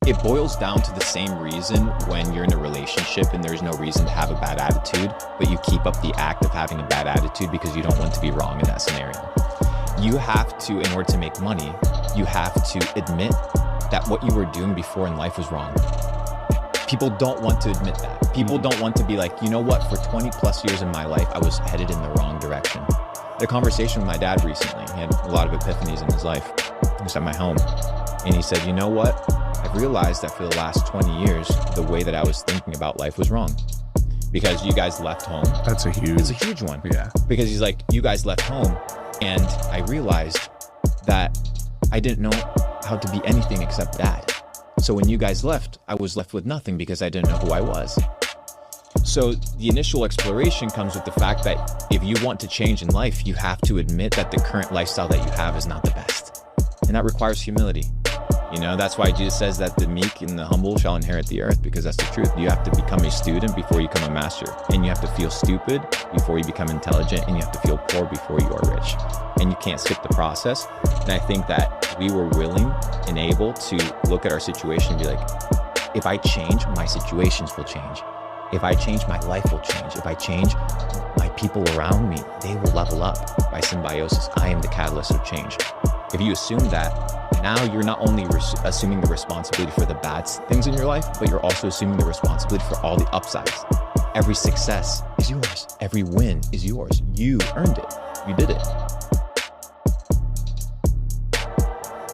It boils down to the same reason when you're in a relationship and there's no reason to have a bad attitude, but you keep up the act of having a bad attitude because you don't want to be wrong in that scenario. You have to, in order to make money, you have to admit that what you were doing before in life was wrong. People don't want to admit that. People don't want to be like, you know what, for 20 plus years in my life, I was headed in the wrong direction. I had a conversation with my dad recently. He had a lot of epiphanies in his life. He was at my home. And he said, you know what? I've realized that for the last 20 years, the way that I was thinking about life was wrong. Because you guys left home. It's a huge one. Yeah. Because he's like, you guys left home. And I realized that I didn't know how to be anything except dad. So when you guys left, I was left with nothing because I didn't know who I was. So the initial exploration comes with the fact that if you want to change in life, you have to admit that the current lifestyle that you have is not the best. And that requires humility. You know, that's why Jesus says that the meek and the humble shall inherit the earth, because that's the truth. You have to become a student before you become a master. And you have to feel stupid before you become intelligent. And you have to feel poor before you are rich. And you can't skip the process. And I think that we were willing and able to look at our situation and be like, if I change, my situations will change. If I change, my life will change. If I change, my people around me, they will level up by symbiosis. I am the catalyst of change. If you assume that, now you're not only assuming the responsibility for the bad things in your life, but you're also assuming the responsibility for all the upsides. Every success is yours. Every win is yours. You earned it. You did it.